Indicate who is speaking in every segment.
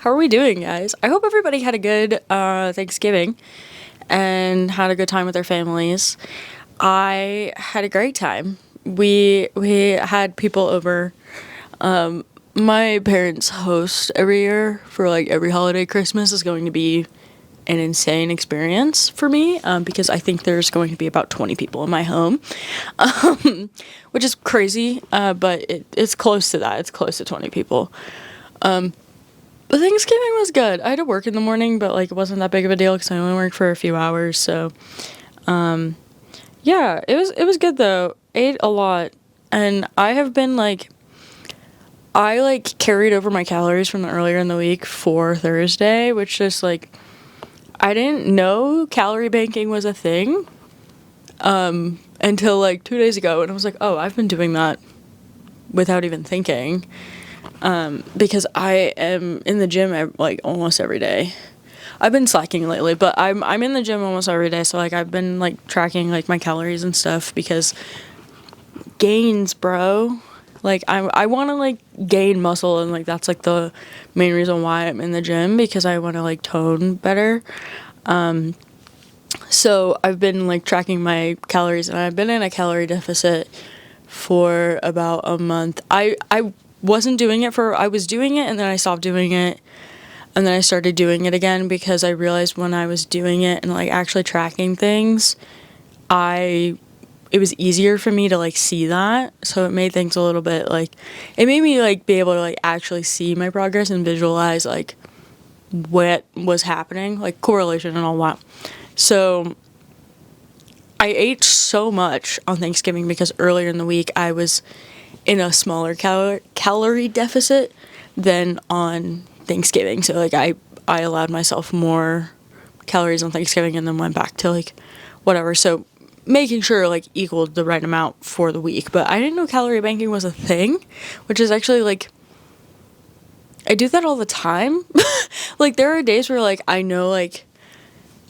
Speaker 1: How are we doing, guys? I hope everybody had a good Thanksgiving and had a good time with their families. I had a great time. We had people over. My parents host every year for like every holiday. Christmas is going to be an insane experience for me because I think there's going to be about 20 people in my home, which is crazy, but it's close to that. It's close to 20 people. But Thanksgiving was good. I had to work in the morning, but like it wasn't that big of a deal because I only worked for a few hours. So, yeah, it was good though. Ate a lot, and I have been like, I like carried over my calories from earlier in the week for Thursday, which just like I didn't know calorie banking was a thing until like 2 days ago, and I was like, oh, I've been doing that without even thinking. Because I am in the gym like almost every day. I've been slacking lately, but I'm in the gym almost every day. So like I've been like tracking like my calories and stuff because gains, bro. Like I want to like gain muscle, and like that's like the main reason why I'm in the gym, because I want to like tone better. So I've been like tracking my calories, and I've been in a calorie deficit for about a month. I wasn't doing it I was doing it and then I stopped doing it, and then I started doing it again because I realized when I was doing it and like actually tracking things, it was easier for me to like see that. So it made things a little bit like, it made me like be able to like actually see my progress and visualize like what was happening, like correlation and all that. So I ate so much on Thanksgiving because earlier in the week I was in a smaller calorie deficit than on Thanksgiving. So like I allowed myself more calories on Thanksgiving and then went back to like whatever. So making sure like equaled the right amount for the week. But I didn't know calorie banking was a thing, which is actually like, I do that all the time. Like there are days where like I know like,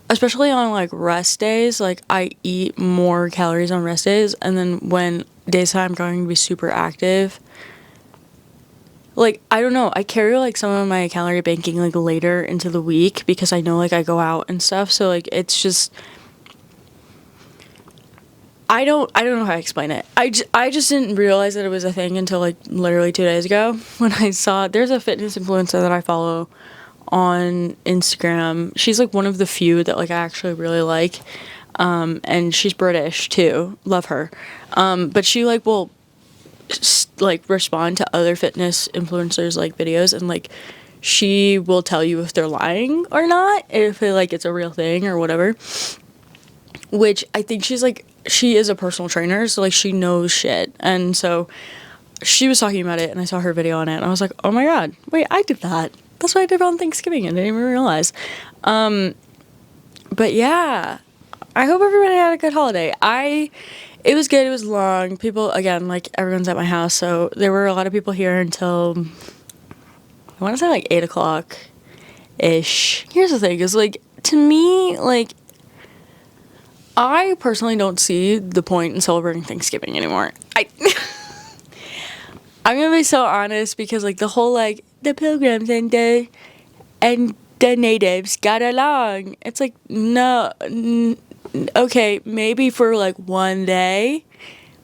Speaker 1: especially on like rest days, like I eat more calories on rest days, and then when days that I'm going to be super active, like I don't know, I carry like some of my calorie banking like later into the week because I know like I go out and stuff. So like it's just, I don't know how to explain it. I just didn't realize that it was a thing until like literally 2 days ago when I saw there's a fitness influencer that I follow on Instagram. She's like one of the few that like I actually really like, and she's British too, love her, but she like will like respond to other fitness influencers like videos, and like she will tell you if they're lying or not, if it, like it's a real thing or whatever, which I think she is a personal trainer, so like she knows shit. And so she was talking about it and I saw her video on it and I was like, oh my god, wait, I did that. That's what I did on Thanksgiving. I didn't even realize. But yeah, I hope everybody had a good holiday. It was good. It was long. People, again, like everyone's at my house, so there were a lot of people here until I want to say like 8 o'clock ish. Here's the thing: is like to me, like I personally don't see the point in celebrating Thanksgiving anymore. I'm gonna be so honest, because like the whole like the pilgrims and the natives got along. It's like, no, okay, maybe for like one day,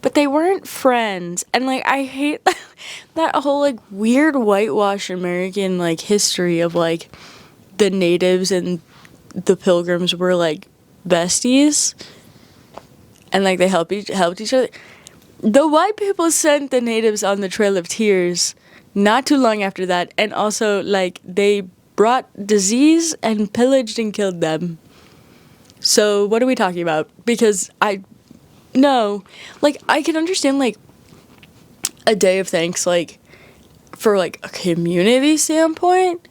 Speaker 1: but they weren't friends. And like I hate that whole like weird whitewash American like history of like the natives and the pilgrims were like besties and like they helped each other. The white people sent the natives on the Trail of Tears not too long after that, and also like they brought disease and pillaged and killed them. So what are we talking about? Because no, like I can understand like a day of thanks like for like a community standpoint,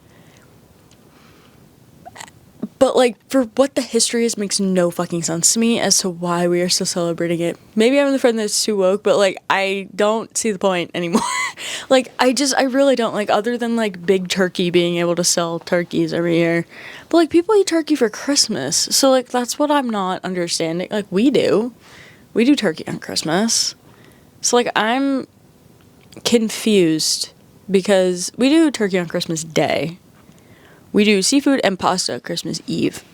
Speaker 1: but like for what the history is makes no fucking sense to me as to why we are still celebrating it. Maybe I'm the friend that's too woke, but like I don't see the point anymore. Like I really don't, like, other than like Big Turkey being able to sell turkeys every year. But like people eat turkey for Christmas. So like that's what I'm not understanding. Like we do turkey on Christmas. So like I'm confused because we do turkey on Christmas Day. We do seafood and pasta Christmas Eve.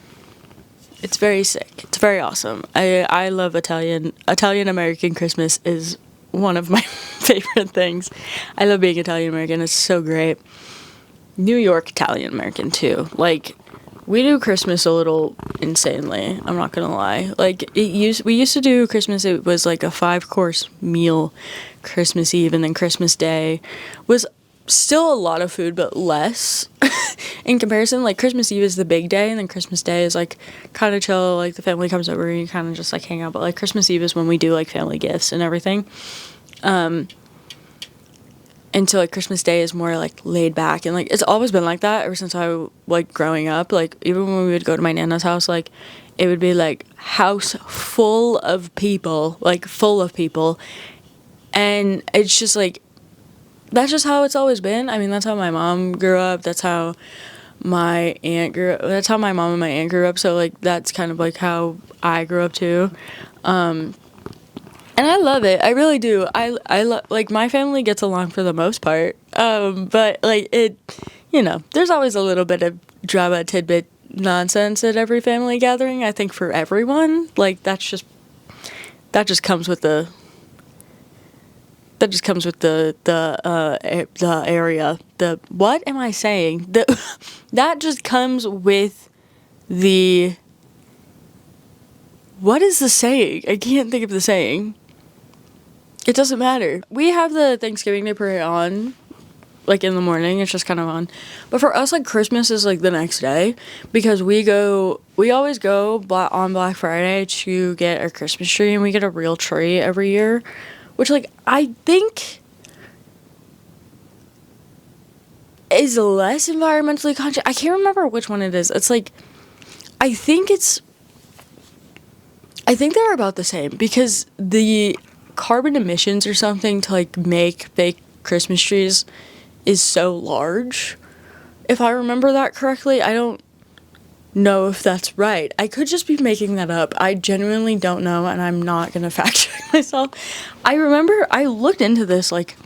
Speaker 1: It's very sick. It's very awesome. I love Italian. Italian American Christmas is one of my favorite things. I love being Italian American. It's so great. New York Italian American too. Like, we do Christmas a little insanely. I'm not gonna lie. Like, we used to do Christmas. It was like a 5-course meal, Christmas Eve, and then Christmas Day was still a lot of food, but less in comparison. Like, Christmas Eve is the big day, and then Christmas Day is like kind of chill. Like, the family comes over and you kind of just like hang out. But like, Christmas Eve is when we do like family gifts and everything. And so, like, Christmas Day is more, like, laid back. And, like, it's always been like that ever since I, like, growing up. Like, even when we would go to my Nana's house, like, it would be, like, house full of people. Like, full of people. And it's just, like, that's just how it's always been. I mean, that's how my mom grew up. That's how my aunt grew up. That's how my mom and my aunt grew up. So, like, that's kind of, like, how I grew up, too. And I love it. I really do. I love, like, my family gets along for the most part. But, like, it, you know, there's always a little bit of drama, tidbit nonsense at every family gathering. I think for everyone, like, that just comes with the area. What am I saying? That just comes with the, what is the saying? I can't think of the saying. It doesn't matter. We have the Thanksgiving Day parade on, like, in the morning. It's just kind of on. But for us, like, Christmas is, like, the next day. Because we always go on Black Friday to get our Christmas tree. And we get a real tree every year. Which, like, I think is less environmentally conscious. I can't remember which one it is. It's, like, I think they're about the same. Because the carbon emissions or something to, like, make fake Christmas trees is so large. If I remember that correctly, I don't know if that's right. I could just be making that up. I genuinely don't know, and I'm not gonna fact check myself. I remember I looked into this, like,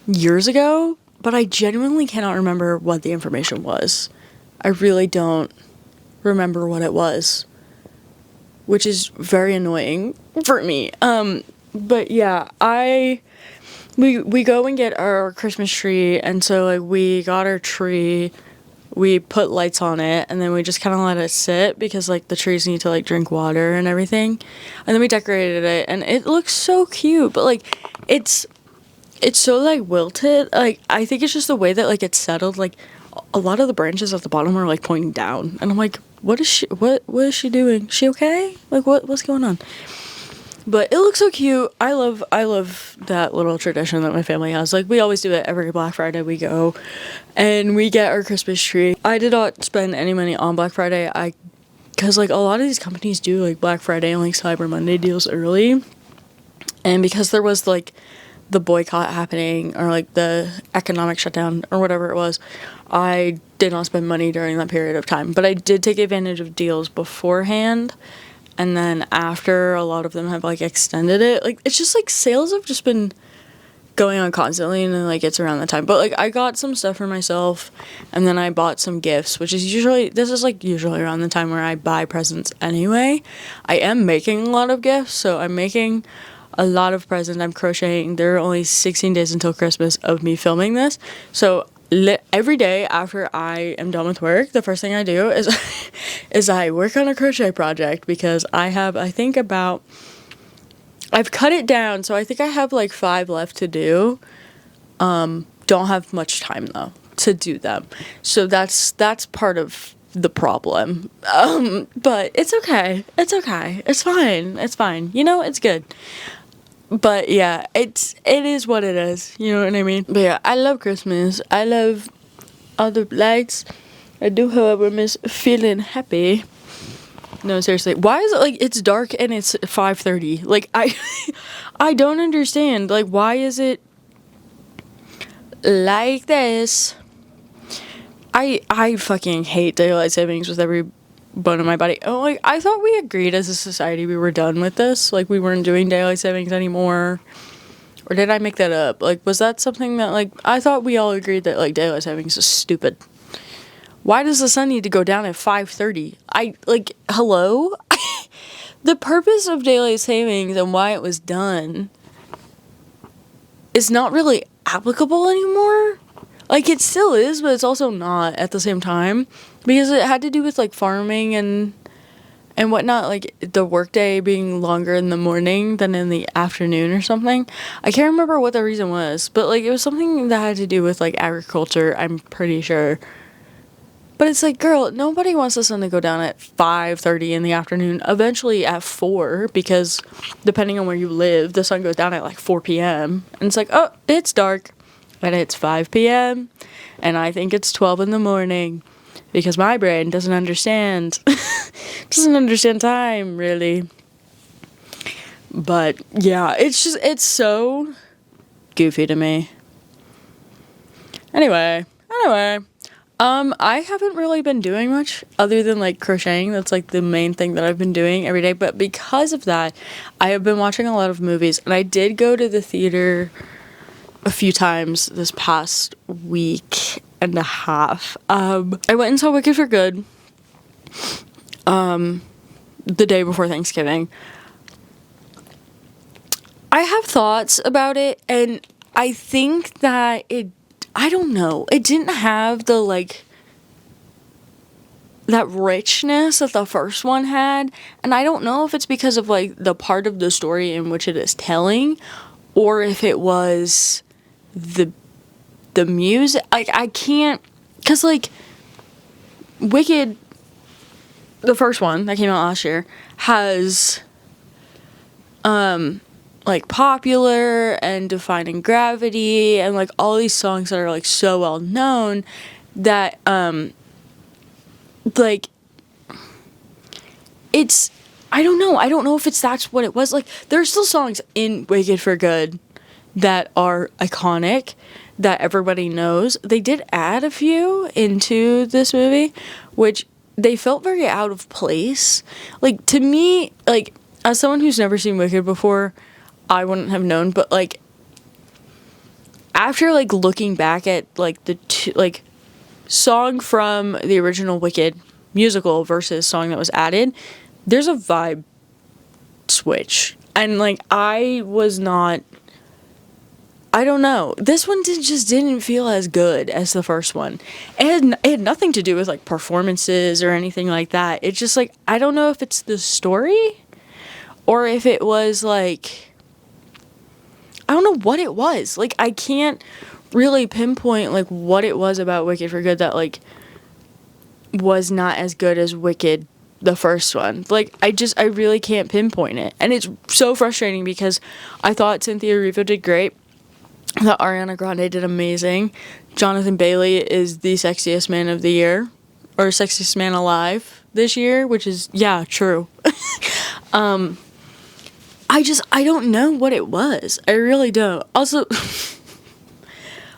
Speaker 1: years ago, but I genuinely cannot remember what the information was. I really don't remember what it was, which is very annoying for me. But yeah, we go and get our Christmas tree, and so, like, we got our tree, we put lights on it, and then we just kind of let it sit, because, like, the trees need to, like, drink water and everything, and then we decorated it, and it looks so cute, but, like, it's so, like, wilted. Like, I think it's just the way that, like, it's settled. Like, a lot of the branches at the bottom are, like, pointing down, and I'm like, what is she doing? Is she okay? Like, what's going on? But it looks so cute. I love that little tradition that my family has. Like, we always do it every Black Friday. We go and we get our Christmas tree. I did not spend any money on Black Friday. Because, like, a lot of these companies do, like, Black Friday and, like, Cyber Monday deals early. And because there was, like, the boycott happening, or, like, the economic shutdown or whatever it was, I did not spend money during that period of time. But I did take advantage of deals beforehand. And then after, a lot of them have, like, extended it. Like, it's just, like, sales have just been going on constantly, and then, like, it's around the time. But, like, I got some stuff for myself, and then I bought some gifts, which is usually around the time where I buy presents anyway. I am making a lot of gifts, so I'm making a lot of presents. I'm crocheting. There are only 16 days until Christmas of me filming this. So every day after I am done with work, the first thing I do is I work on a crochet project, because I've cut it down, so I think I have, like, 5 left to do. Don't have much time, though, to do them. So that's part of the problem. But it's okay. It's okay. It's fine. It's fine. You know, it's good. But yeah, it is what it is. You know what I mean? But yeah, I love Christmas. I love all the lights. I do, however, miss feeling happy. No, seriously. Why is it, like, it's dark and it's 5:30? Like, I don't understand. Like, why is it like this? I fucking hate daylight savings with every bone in my body. Oh, like, I thought we agreed as a society we were done with this. Like, we weren't doing daylight savings anymore. Or did I make that up? Like, was that something that, like, I thought we all agreed that, like, daylight savings is stupid. Why does the sun need to go down at 5:30? Hello? The purpose of daylight savings and why it was done is not really applicable anymore. Like, it still is, but it's also not at the same time, because it had to do with, like, farming and whatnot, like, the workday being longer in the morning than in the afternoon or something. I can't remember what the reason was, but, like, it was something that had to do with, like, agriculture, I'm pretty sure. But it's like, girl, nobody wants the sun to go down at 5:30 in the afternoon, eventually at 4, because depending on where you live, the sun goes down at, like, 4 p.m. And it's like, oh, it's dark, and it's 5 p.m., and I think it's 12 in the morning, because my brain doesn't understand time, really. But yeah, it's so goofy to me. Anyway, I haven't really been doing much other than, like, crocheting. That's, like, the main thing that I've been doing every day. But because of that, I have been watching a lot of movies, and I did go to the theater a few times this past week and a half. I went and saw Wicked for Good the day before Thanksgiving. I have thoughts about it, and I think that I don't know, it didn't have the, like, that richness that the first one had, and I don't know if it's because of, like, the part of the story in which it is telling, or if it was the music. Like, I can't, because, like, Wicked, the first one that came out last year, has like, Popular and Defying Gravity and, like, all these songs that are, like, so well known that like, it's, I don't know if that's what it was. Like, there's still songs in Wicked for Good that are iconic, that everybody knows. They did add a few into this movie, which they felt very out of place. Like, to me, like, as someone who's never seen Wicked before, I wouldn't have known, but, like, after, like, looking back at, like, the song from the original Wicked musical versus song that was added, there's a vibe switch. And, like, I don't know. This one just didn't feel as good as the first one. It had nothing to do with, like, performances or anything like that. It's just, like, I don't know if it's the story or if it was, like, I don't know what it was. Like, I can't really pinpoint, like, what it was about Wicked for Good that, like, was not as good as Wicked, the first one. Like, I really can't pinpoint it. And it's so frustrating because I thought Cynthia Erivo did great. I thought Ariana Grande did amazing. Jonathan Bailey is the sexiest man of the year, or sexiest man alive this year, which is, yeah, true. I don't know what it was. I really don't. Also,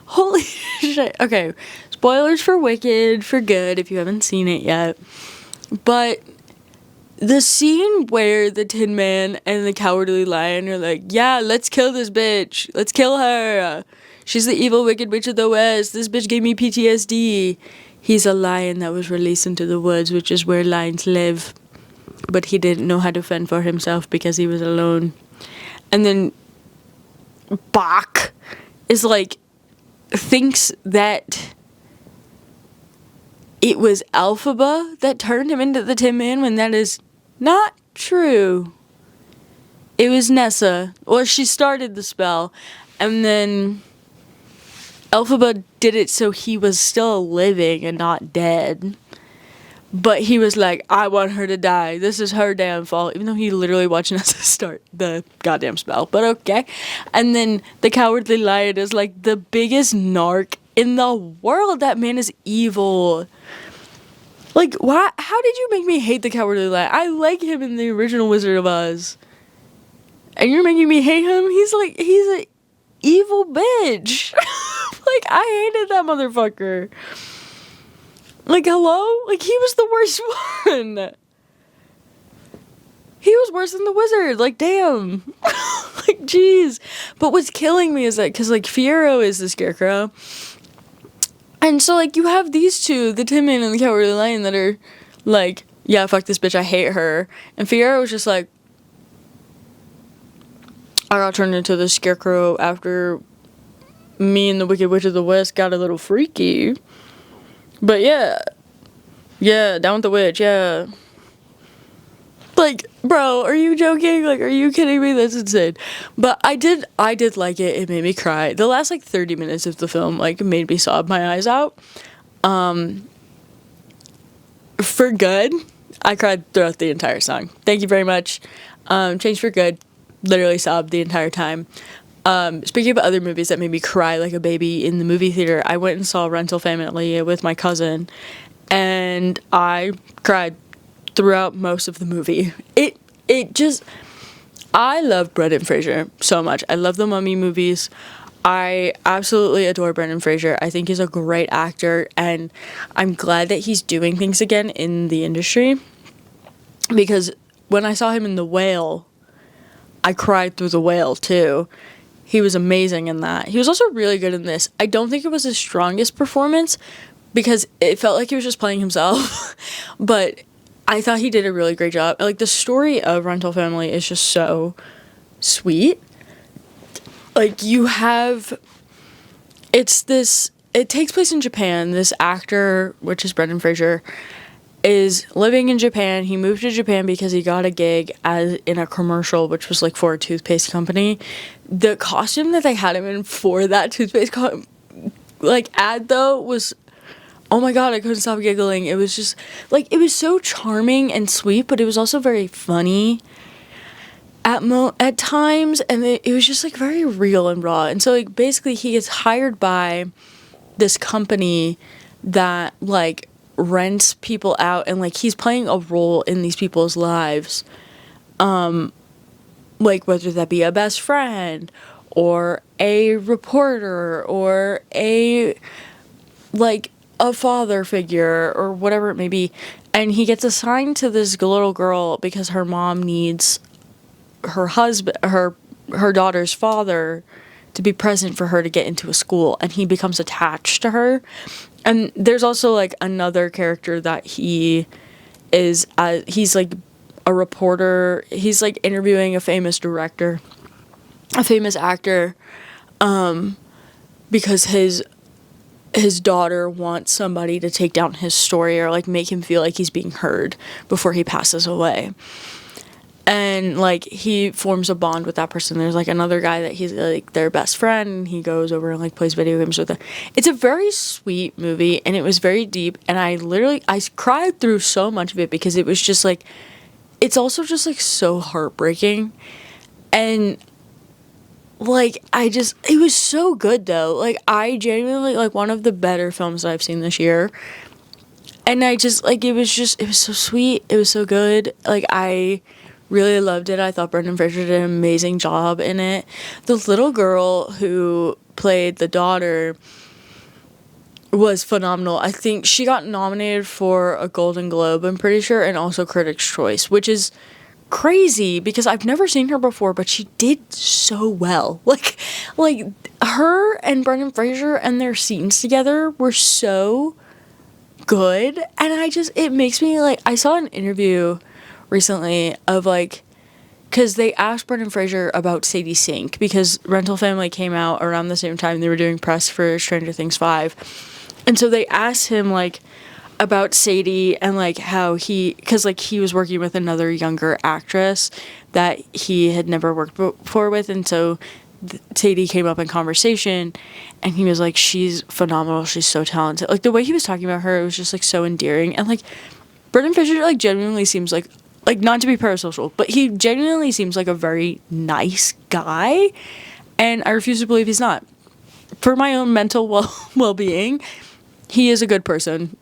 Speaker 1: holy shit. Okay, spoilers for Wicked for Good if you haven't seen it yet. But the scene where the Tin Man and the Cowardly Lion are like, yeah, let's kill this bitch. Let's kill her. She's the evil, wicked witch of the West. This bitch gave me PTSD. He's a lion that was released into the woods, which is where lions live. But he didn't know how to fend for himself because he was alone. And then Bach is like, thinks that it was Elphaba that turned him into the Tin Man, when that is not true. It was Nessa. Well, she started the spell, and then Elphaba did it so he was still living and not dead. But he was like, I want her to die. This is her damn fault. Even though he literally watched Nessa start the goddamn spell. But okay. And then the Cowardly Lion is like the biggest narc in the world. That man is evil. Like, why? How did you make me hate the Cowardly Lion? I like him in the original Wizard of Oz. And you're making me hate him? He's an evil bitch. Like, I hated that motherfucker. Like, hello? Like, he was the worst one. He was worse than the wizard. Like, damn. Like, jeez. But what's killing me is that, because, like, Fiero is the Scarecrow. And so, like, you have these two, the Tin Man and the Cowardly Lion, that are like, yeah, fuck this bitch, I hate her. And Fiora was just like, I got turned into the Scarecrow after me and the Wicked Witch of the West got a little freaky. But yeah, down with the witch, yeah. Like, bro, are you joking? Like, are you kidding me? That's insane. But I did like it. It made me cry. The last, like, 30 minutes of the film, like, made me sob my eyes out. For Good, I cried throughout the entire song. Thank you very much. Change for Good, literally sobbed the entire time. Speaking of other movies that made me cry like a baby in the movie theater, I went and saw Rental Family with my cousin, and I cried throughout most of the movie. I love Brendan Fraser so much. I love the Mummy movies. I absolutely adore Brendan Fraser. I think he's a great actor, and I'm glad that he's doing things again in the industry, because when I saw him in The Whale, I cried through The Whale too. He was amazing in that. He was also really good in this. I don't think it was his strongest performance, because it felt like he was just playing himself, but I thought he did a really great job. Like, the story of Rental Family is just so sweet. Like, it takes place in Japan. This actor, which is Brendan Fraser, is living in Japan. He moved to Japan because he got a gig in a commercial, which was, like, for a toothpaste company. The costume that they had him in for that toothpaste ad, though, was, oh my god, I couldn't stop giggling. It was just, like, it was so charming and sweet, but it was also very funny at times, and it was just, like, very real and raw. And so, like, basically he gets hired by this company that, like, rents people out, and, like, he's playing a role in these people's lives, like, whether that be a best friend or a reporter or a father figure or whatever it may be. And he gets assigned to this little girl because her mom needs her daughter's father to be present for her to get into a school, and he becomes attached to her. And there's also, like, another character that he's like a reporter. He's, like, interviewing a famous actor, because his daughter wants somebody to take down his story or, like, make him feel like he's being heard before he passes away. And, like, he forms a bond with that person. There's, like, another guy that he's, like, their best friend, and he goes over and, like, plays video games with them. It's a very sweet movie, and it was very deep, and I cried through so much of it, because it was just, like, it's also just, like, so heartbreaking. And, like, it was so good, though. Like, I genuinely, like, one of the better films that I've seen this year. And I just, like, it was so sweet. It was so good. Like, I really loved it. I thought Brendan Fraser did an amazing job in it. The little girl who played the daughter was phenomenal. I think she got nominated for a Golden Globe, I'm pretty sure, and also Critics' Choice, which is crazy because I've never seen her before, but she did so well. Like her and Brendan Fraser and their scenes together were so good, and it makes me, like, I saw an interview recently of, like, because they asked Brendan Fraser about Sadie Sink, because Rental Family came out around the same time they were doing press for Stranger Things 5, and so they asked him, like, about Sadie and, like, how because, like, he was working with another younger actress that he had never worked before with, and so Sadie came up in conversation, and he was like, she's phenomenal, she's so talented. Like, the way he was talking about her, it was just, like, so endearing. And, like, Brendan Fraser, like, genuinely seems like, not to be parasocial, but he genuinely seems like a very nice guy, and I refuse to believe he's not. For my own mental well-being, he is a good person.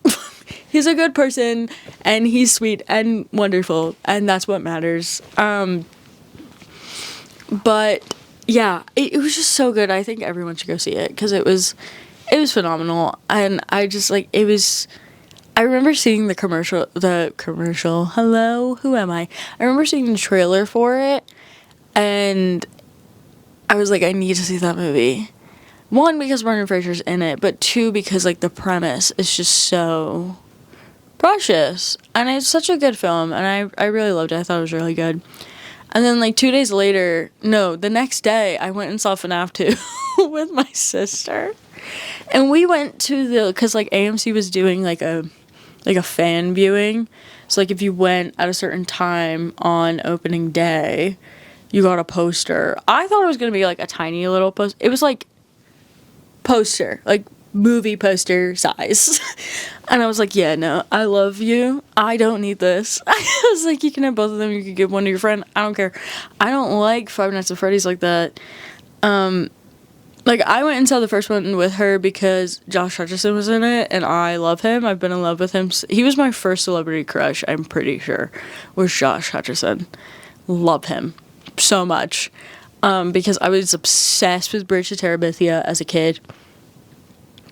Speaker 1: He's a good person, and he's sweet and wonderful, and that's what matters. But yeah, it was just so good. I think everyone should go see it, because it was phenomenal, and I just, like, I remember seeing the commercial, hello, who am I? I remember seeing the trailer for it, and I was like, I need to see that movie. one, because Brendan Fraser's in it, but two, because like the premise is just so precious, and it's such a good film, and I really loved it. I thought it was really good. And then like 2 days later, no, the next day, I went and saw FNAF 2 with my sister, and we went to because like AMC was doing like a fan viewing, so like if you went at a certain time on opening day, you got a poster. I thought it was gonna be like a tiny little poster. It was like poster, like movie poster size. And I was like, yeah, no, I love you, I don't need this. I was like, you can have both of them, you can give one to your friend, I don't care. I don't like Five Nights at Freddy's like that. Like, I went and saw the first one with her because Josh Hutcherson was in it, and I love him. I've been in love with him. He was my first celebrity crush, I'm pretty sure, was Josh Hutcherson. Love him so much. Because I was obsessed with Bridge to Terabithia as a kid.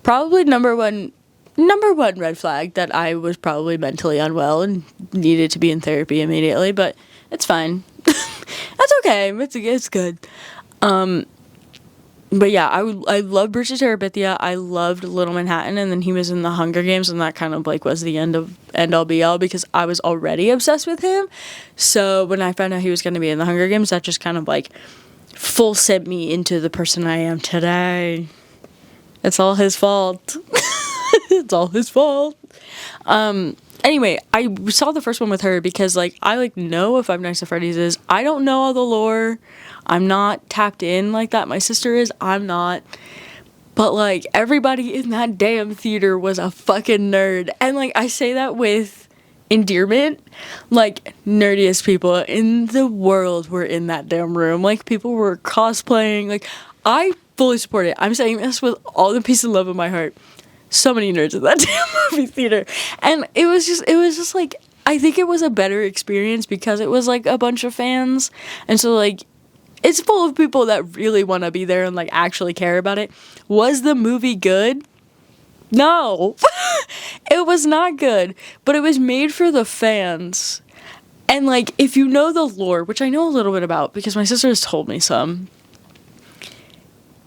Speaker 1: Probably number one red flag that I was probably mentally unwell and needed to be in therapy immediately, but it's fine. That's okay. It's good. But yeah, I love Bridge to Terabithia. I loved Little Manhattan, and then he was in the Hunger Games, and that kind of like was the end all be all because I was already obsessed with him. So when I found out he was going to be in the Hunger Games, that just kind of like full sent me into the person I am today. It's all his fault. It's all his fault. Anyway, I saw the first one with her because, like, I, like, know what Five Nights at Freddy's is. I don't know all the lore. I'm not tapped in like that. My sister is. I'm not. But, like, everybody in that damn theater was a fucking nerd. And, like, I say that with endearment. Like, nerdiest people in the world were in that damn room. Like, people were cosplaying. Like, I fully support it. I'm saying this with all the peace and love of my heart. So many nerds in that damn movie theater. And it was just like, I think it was a better experience because it was like a bunch of fans. And so like, it's full of people that really want to be there and like actually care about it. Was the movie good? No. It was not good. But it was made for the fans. And like, if you know the lore, which I know a little bit about because my sister has told me some,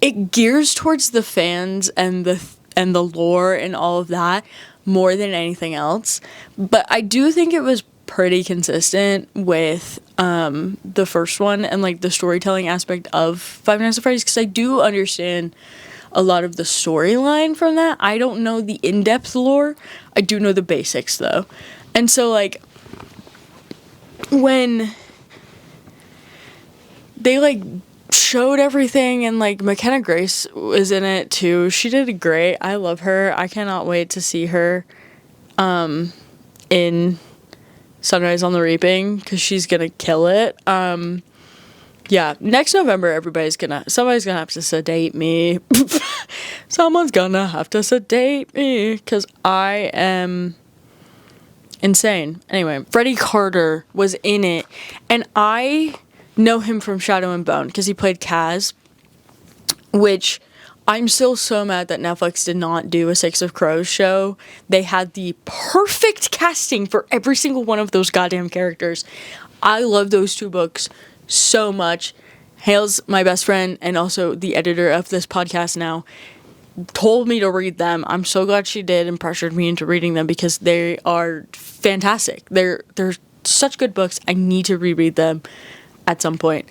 Speaker 1: it gears towards the fans and the lore and all of that more than anything else. But I do think it was pretty consistent with the first one and like the storytelling aspect of Five Nights at Freddy's because I do understand a lot of the storyline from that. I don't know the in-depth lore. I do know the basics though. And so like when they like showed everything and like McKenna Grace was in it too. She did great. I love her. I cannot wait to see her in Sunrise on the Reaping because she's gonna kill it. Yeah, next November somebody's gonna have to sedate me. Someone's gonna have to sedate me because I am insane. Anyway, Freddie Carter was in it, and I know him from Shadow and Bone because he played Kaz, which I'm still so mad that Netflix did not do a Six of Crows show. They had the perfect casting for every single one of those goddamn characters. I love those two books so much. Hale's my best friend and also the editor of this podcast now, told me to read them. I'm so glad she did and pressured me into reading them because they are fantastic. They're such good books. I need to reread them at some point.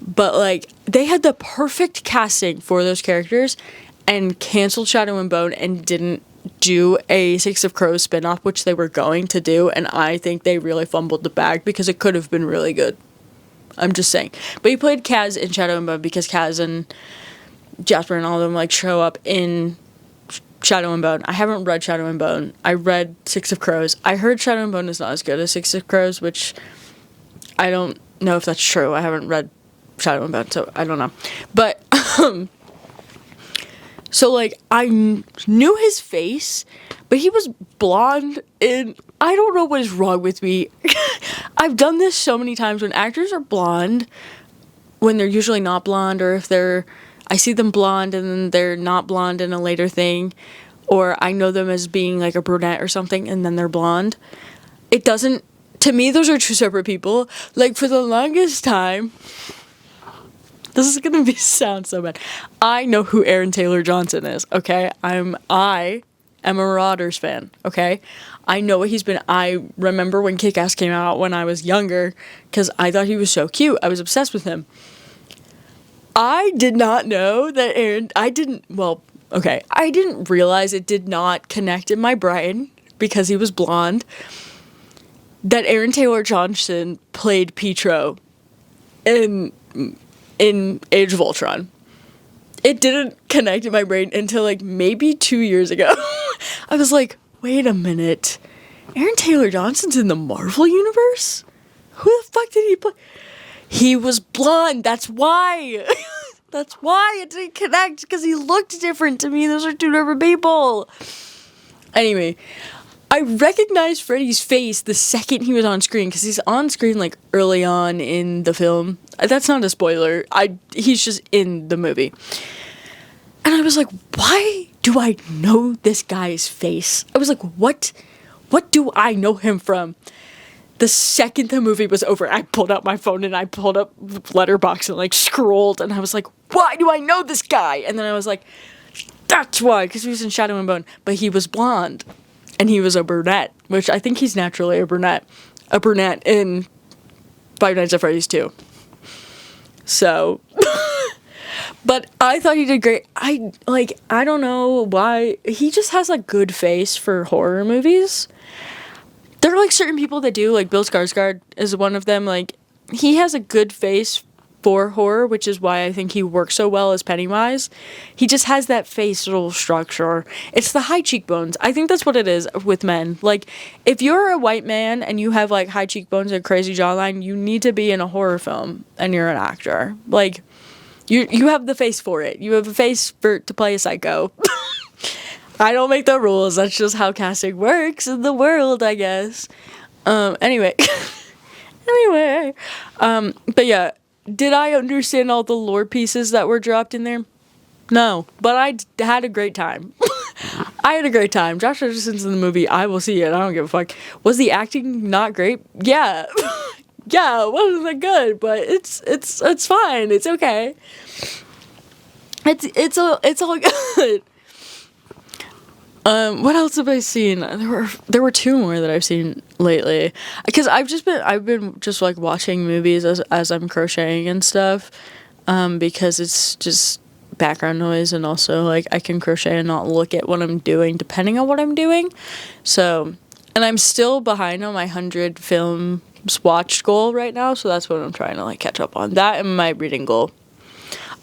Speaker 1: But like they had the perfect casting for those characters and canceled Shadow and Bone and didn't do a Six of Crows spinoff, which they were going to do, and I think they really fumbled the bag because it could have been really good. I'm just saying. But he played Kaz in Shadow and Bone because Kaz and Jasper and all of them like show up in Shadow and Bone. I haven't read Shadow and Bone. I read Six of Crows. I heard Shadow and Bone is not as good as Six of Crows, which I don't know if that's true. I haven't read Shadow and Bone, so I don't know. But so like I knew his face, but he was blonde, and I don't know what is wrong with me. I've done this so many times when actors are blonde when they're usually not blonde, or if I see them blonde and then they're not blonde in a later thing, or I know them as being like a brunette or something and then they're blonde. It doesn't, to me, those are two separate people. Like for the longest time, This is gonna sound so bad. I know who Aaron Taylor Johnson is, okay? I am a Marauders fan, okay? I know what he's been. I remember when Kick-Ass came out when I was younger, because I thought he was so cute. I was obsessed with him. I did not know that I didn't realize, it did not connect in my brain, because he was blonde, that Aaron Taylor Johnson played Pietro in Age of Ultron. It didn't connect in my brain until like maybe 2 years ago. I was like, wait a minute. Aaron Taylor Johnson's in the Marvel universe? Who the fuck did he play? He was blonde. That's why. That's why it didn't connect, because he looked different to me. Those are two different people. Anyway, I recognized Freddy's face the second he was on screen, because he's on screen like early on in the film. That's not a spoiler. He's just in the movie. And I was like, why do I know this guy's face? I was like, what do I know him from? The second the movie was over, I pulled out my phone and I pulled up Letterboxd and like scrolled, and I was like, why do I know this guy? And then I was like, that's why, because he was in Shadow and Bone, but he was blonde and he was a brunette, which I think he's naturally a brunette in Five Nights at Freddy's 2. So, but I thought he did great. I don't know why, he just has a good face for horror movies. There are like certain people that do, like Bill Skarsgård is one of them. Like, he has a good face for horror, which is why I think he works so well as Pennywise. He just has that facial structure. It's the high cheekbones. I think that's what it is with men. Like, if you're a white man and you have like high cheekbones and a crazy jawline, you need to be in a horror film and you're an actor. Like, you have the face for it. You have a face to play a psycho. I don't make the rules. That's just how casting works in the world, I guess. Anyway. But yeah, did I understand all the lore pieces that were dropped in there? No, but I had a great time. I had a great time. Josh Hutcherson's in the movie. I will see it. I don't give a fuck. Was the acting not great? Yeah. Yeah, it wasn't that good, but it's fine. It's okay. It's all good. What else have I seen? There were two more that I've seen lately, because I've been just like watching movies as I'm crocheting and stuff, because it's just background noise, and also like I can crochet and not look at what I'm doing depending on what I'm doing. So, and I'm still behind on my 100 films watched goal right now, so that's what I'm trying to like catch up on. That and my reading goal.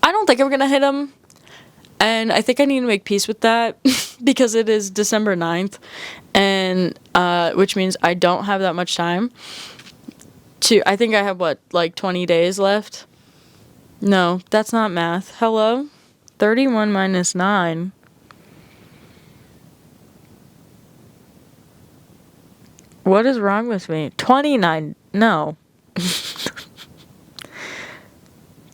Speaker 1: I don't think I'm gonna hit them. And I think I need to make peace with that because it is December 9th, and which means I don't have that much time I think I have, 20 days left? No, that's not math. Hello? 31 minus 9. What is wrong with me? 29. No.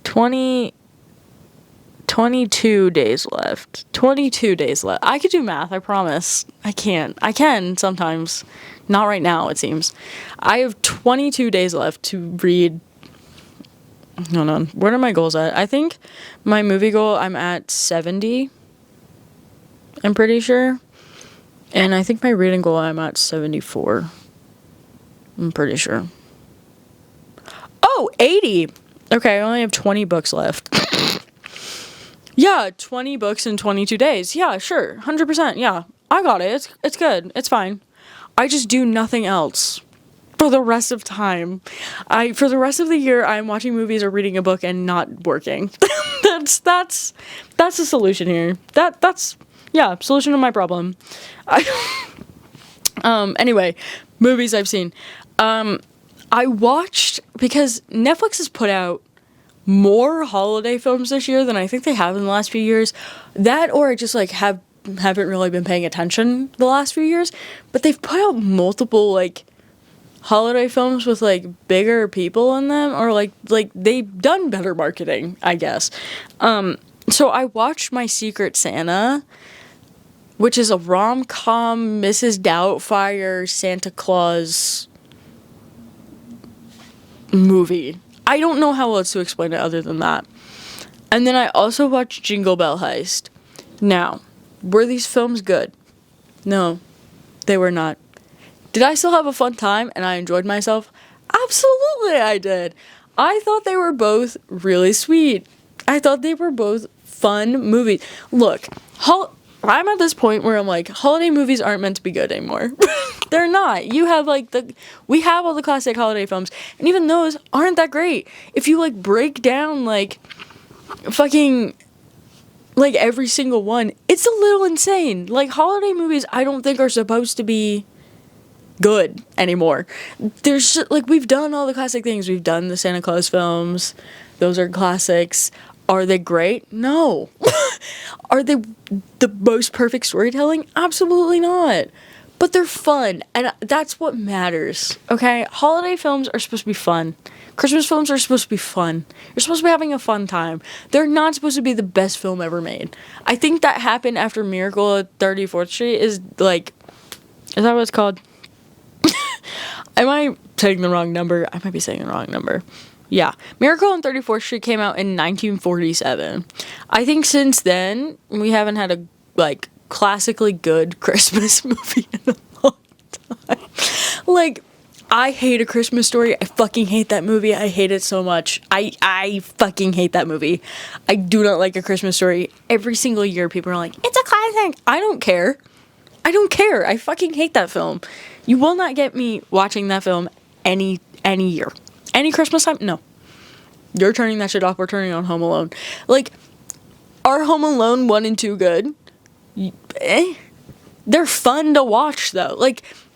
Speaker 1: 22 days left. 22 days left. I could do math, I promise. I can't. I can sometimes. Not right now, it seems. I have 22 days left to read. Hold on. What are my goals at? I think my movie goal, I'm at 70. I'm pretty sure. And I think my reading goal, I'm at 74. I'm pretty sure. Oh, 80! Okay, I only have 20 books left. Yeah, 20 books in 22 days. Yeah, sure. 100%. Yeah, I got it. It's good. It's fine. I just do nothing else for the rest of time. For the rest of the year, I'm watching movies or reading a book and not working. That's the solution here. That's solution to my problem. Anyway, movies I've seen. I watched, because Netflix has put out more holiday films this year than I think they have in the last few years. That, or I just haven't really been paying attention the last few years. But they've put out multiple holiday films with bigger people in them, or they've done better marketing, I guess. So I watched My Secret Santa, which is a rom-com Mrs. Doubtfire Santa Claus movie. I don't know how else to explain it other than that. And then I also watched Jingle Bell Heist. Now, were these films good? No, they were not. Did I still have a fun time and I enjoyed myself? Absolutely I did. I thought they were both really sweet. I thought they were both fun movies. Look, I'm at this point where I'm like, holiday movies aren't meant to be good anymore. They're not. You have we have all the classic holiday films, and even those aren't that great. If you like break down like fucking like every single one, it's a little insane. Like holiday movies I don't think are supposed to be good anymore. There's like, we've done all the classic things. We've done the Santa Claus films. Those are classics. Are they great? No. Are they the most perfect storytelling? Absolutely not. But they're fun, and that's what matters, okay? Holiday films are supposed to be fun. Christmas films are supposed to be fun. You're supposed to be having a fun time. They're not supposed to be the best film ever made. I think that happened after Miracle at 34th Street is that what it's called? Am I saying the wrong number? I might be saying the wrong number. Yeah. Miracle on 34th Street came out in 1947. I think since then, we haven't had a, classically good Christmas movie in a long time. I hate A Christmas Story. I fucking hate that movie. I hate it so much. I fucking hate that movie. I do not like A Christmas Story. Every single year, people are like, it's a classic. I don't care. I fucking hate that film. You will not get me watching that film any year. Any Christmas time? No. You're turning that shit off. We're turning on Home Alone. Are Home Alone 1 and 2 good? They're fun to watch, though.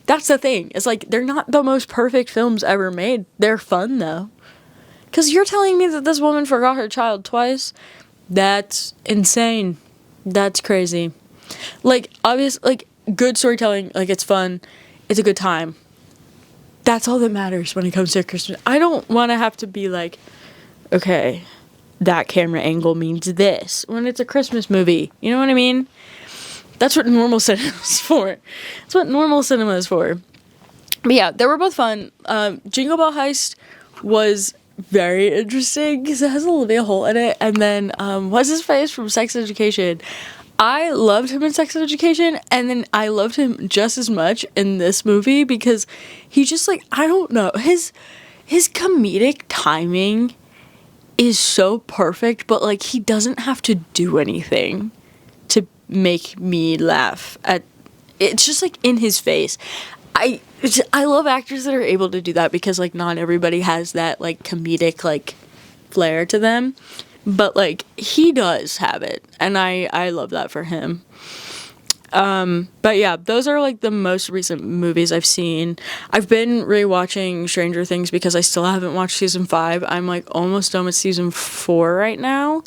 Speaker 1: That's the thing. It's they're not the most perfect films ever made. They're fun, though. Because you're telling me that this woman forgot her child twice? That's insane. That's crazy. Good storytelling, it's fun. It's a good time. That's all that matters when it comes to Christmas. I don't want to have to be okay, that camera angle means this when it's a Christmas movie. You know what I mean? That's what normal cinema is for. But yeah, they were both fun. Jingle Bell Heist was very interesting because it has a Olivia Holt in it. And then, what's his face from Sex Education? I loved him in Sex Education, and then I loved him just as much in this movie because he just I don't know, his comedic timing is so perfect, but he doesn't have to do anything to make me laugh at. It's just in his face. I love actors that are able to do that because not everybody has that comedic flair to them. But, he does have it, and I love that for him. But yeah, those are, the most recent movies I've seen. I've been rewatching Stranger Things because I still haven't watched season 5. I'm, almost done with season 4 right now.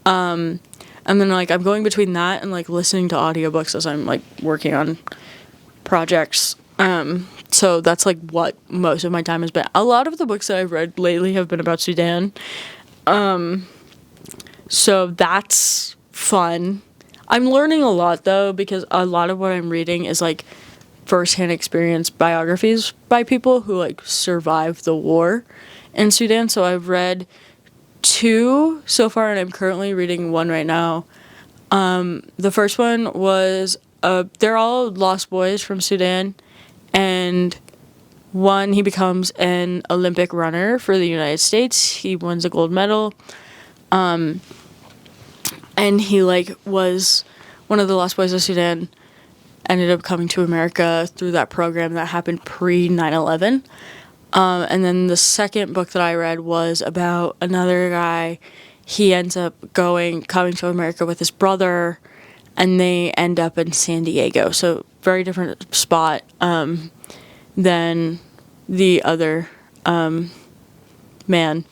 Speaker 1: And then, I'm going between that and, listening to audiobooks as I'm, working on projects. So that's, what most of my time has been. A lot of the books that I've read lately have been about Sudan. So that's fun. I'm learning a lot, though, because a lot of what I'm reading is, first-hand experience biographies by people who, survived the war in Sudan. So I've read 2 so far, and I'm currently reading 1 right now. The first one was, they're all lost boys from Sudan, and one, he becomes an Olympic runner for the United States. He wins a gold medal. And he, was one of the lost boys of Sudan, ended up coming to America through that program that happened pre-9/11. And then the second book that I read was about another guy. He ends up coming to America with his brother, and they end up in San Diego. So very different spot than the other man.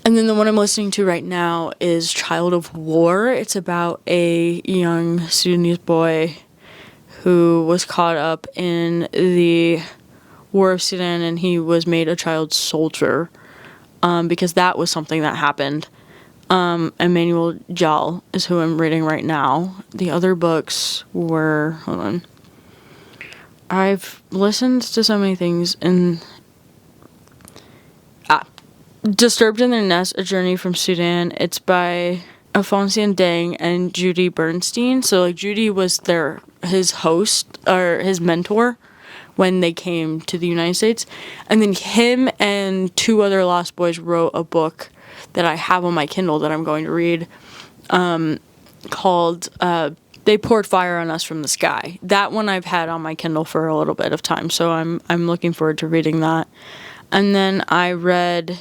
Speaker 1: And then the one I'm listening to right now is Child of War. It's about a young Sudanese boy who was caught up in the War of Sudan, and he was made a child soldier because that was something that happened. Emmanuel Jal is who I'm reading right now. The other books were... Hold on. I've listened to so many things, and... Disturbed in Their Nest, A Journey from Sudan. It's by Alphonsian Dang and Judy Bernstein. So like Judy was his host or his mentor when they came to the United States. And then him and two other Lost Boys wrote a book that I have on my Kindle that I'm going to read, called They Poured Fire on Us from the Sky. That one I've had on my Kindle for a little bit of time, so I'm looking forward to reading that. And then I read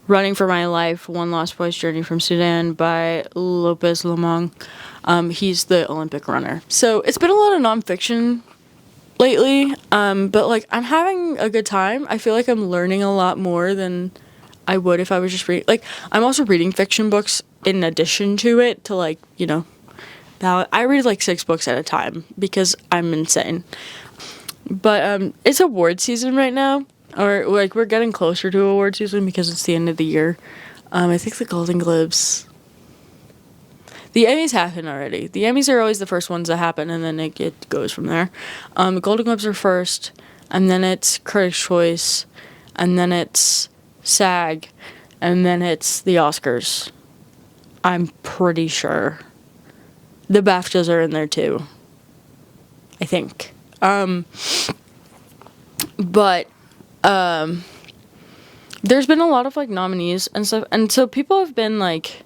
Speaker 1: Running for My Life, One Lost Boy's Journey from Sudan by Lopez Lomong. He's the Olympic runner. So it's been a lot of nonfiction lately, but like I'm having a good time. I feel like I'm learning a lot more than I would if I was just reading. Like I'm also reading fiction books in addition to it to like, you know, I read like 6 books at a time because I'm insane. But it's award season right now. Or like we're getting closer to award season because it's the end of the year. I think the Golden Globes. The Emmys happen already. The Emmys are always the first ones that happen, and then it goes from there. The Golden Globes are first, and then it's Critics' Choice, and then it's SAG, and then it's the Oscars. I'm pretty sure. The BAFTAs are in there too. I think. But there's been a lot of like nominees and stuff, and so people have been like,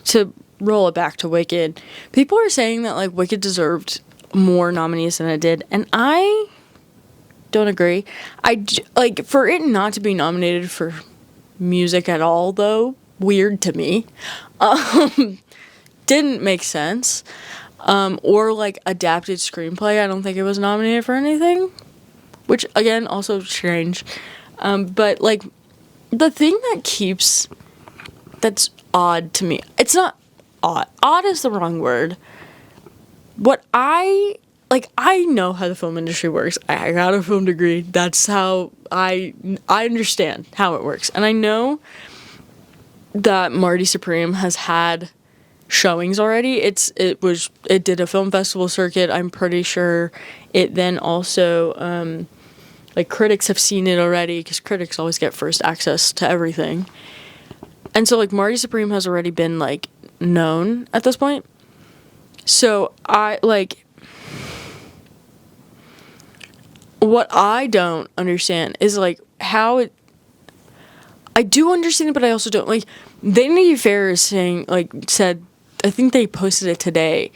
Speaker 1: to roll it back to Wicked, people are saying that like Wicked deserved more nominees than it did, and I don't agree. Like for it not to be nominated for music at all, though, weird to me. Didn't make sense. Or like adapted screenplay, I don't think it was nominated for anything, which again also strange. But like the thing that's odd to me, it's not odd is the wrong word. What I know how the film industry works. I got a film degree. That's how I understand how it works. And I know that Marty Supreme has had showings already. It did a film festival circuit. I'm pretty sure it then also like critics have seen it already because critics always get first access to everything. And so like Marty Supreme has already been like known at this point. So I like what I don't understand is like how it, I do understand it, but I also don't. Like Vanity Fair is said, I think they posted it today,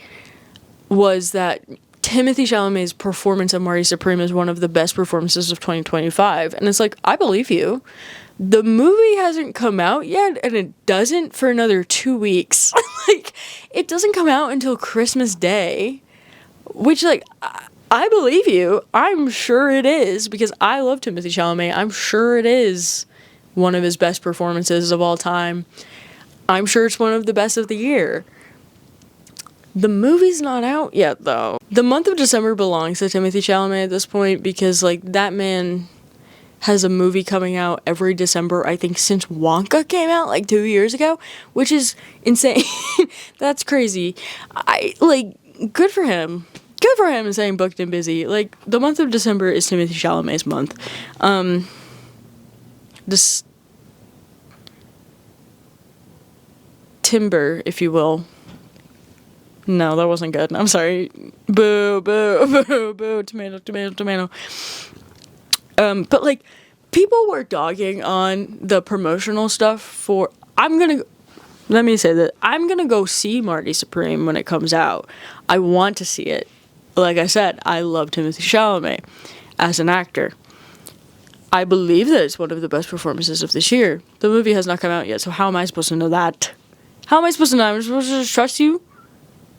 Speaker 1: was that Timothée Chalamet's performance of Marty Supreme is one of the best performances of 2025. And it's like, I believe you. The movie hasn't come out yet, and it doesn't for another 2 weeks. Like, it doesn't come out until Christmas Day, which, like, I believe you. I'm sure it is, because I love Timothée Chalamet. I'm sure it is one of his best performances of all time. I'm sure it's one of the best of the year. The movie's not out yet, though. The month of December belongs to Timothée Chalamet at this point because, like, that man has a movie coming out every December, I think, since Wonka came out, like, 2 years ago, which is insane. That's crazy. Good for him. Good for him saying booked and busy. Like, the month of December is Timothée Chalamet's month. This timber, if you will. No, that wasn't good. I'm sorry. Boo, boo, boo, boo. Tomato, tomato, tomato. But, like, people were dogging on the promotional stuff for... Let me say that. I'm gonna go see Marty Supreme when it comes out. I want to see it. Like I said, I love Timothée Chalamet as an actor. I believe that it's one of the best performances of this year. The movie has not come out yet, so how am I supposed to know that? How am I supposed to know? I'm supposed to just trust you?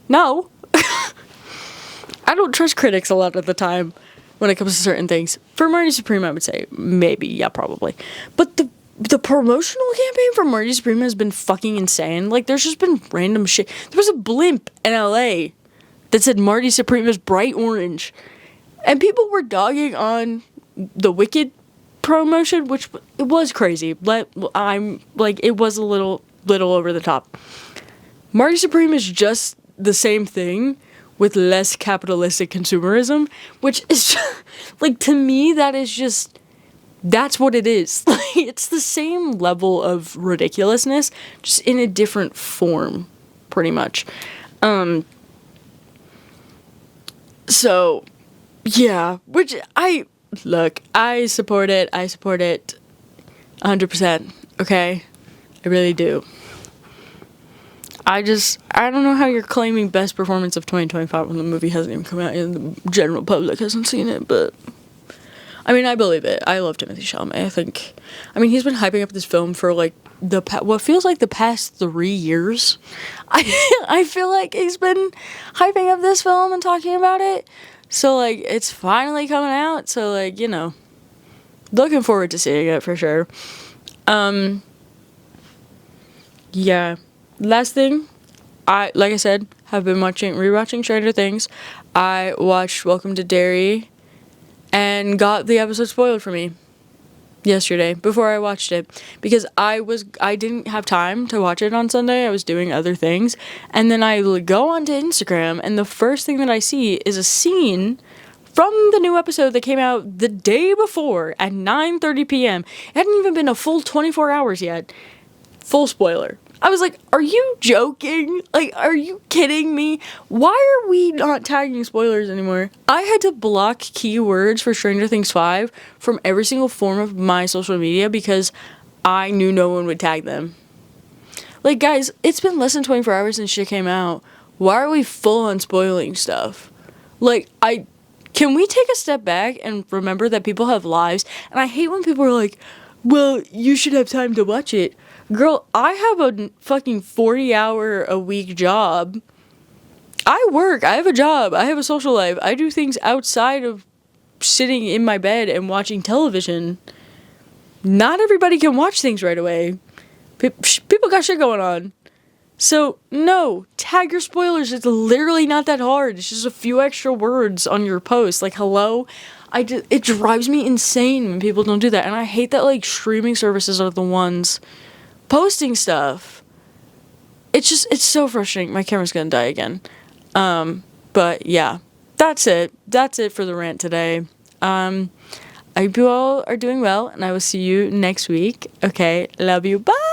Speaker 1: No. I don't trust critics a lot of the time when it comes to certain things. For Marty Supreme, I would say maybe, yeah, probably. But the promotional campaign for Marty Supreme has been fucking insane. Like, there's just been random shit. There was a blimp in LA that said Marty Supreme is bright orange. And people were dogging on the Wicked promotion, which it was crazy. But I'm like, it was a little over the top. Marty Supreme is just the same thing with less capitalistic consumerism, which is just, like, to me, that is just That's what it is. Like, it's the same level of ridiculousness, just in a different form, pretty much. So, yeah, which I support it. I support it 100%, okay? I really do. I don't know how you're claiming best performance of 2025 when the movie hasn't even come out and the general public hasn't seen it, but I mean, I believe it. I love Timothée Chalamet. He's been hyping up this film for like what feels like the past 3 years. I feel like he's been hyping up this film and talking about it. So like, it's finally coming out. So like, looking forward to seeing it for sure. Yeah. Last thing, like I said, have been rewatching Stranger Things. I watched Welcome to Derry and got the episode spoiled for me yesterday before I watched it, because I didn't have time to watch it on Sunday. I was doing other things, and then I go onto Instagram, and the first thing that I see is a scene from the new episode that came out the day before at 9:30 p.m. It hadn't even been a full 24 hours yet. Full spoiler. I was like, are you joking? Like, are you kidding me? Why are we not tagging spoilers anymore? I had to block keywords for Stranger Things 5 from every single form of my social media because I knew no one would tag them. Like, guys, it's been less than 24 hours since shit came out. Why are we full on spoiling stuff? Like, can we take a step back and remember that people have lives? And I hate when people are like, well, you should have time to watch it. Girl, I have a fucking 40-hour-a-week job. I work. I have a job. I have a social life. I do things outside of sitting in my bed and watching television. Not everybody can watch things right away. People got shit going on. So, no, tag your spoilers. It's literally not that hard. It's just a few extra words on your post. Like, hello? It drives me insane when people don't do that. And I hate that, like, streaming services are the ones posting stuff. It's so frustrating. My camera's gonna die again. But yeah, that's it for the rant today. I hope you all are doing well, and I will see you next week. Okay, love you, bye.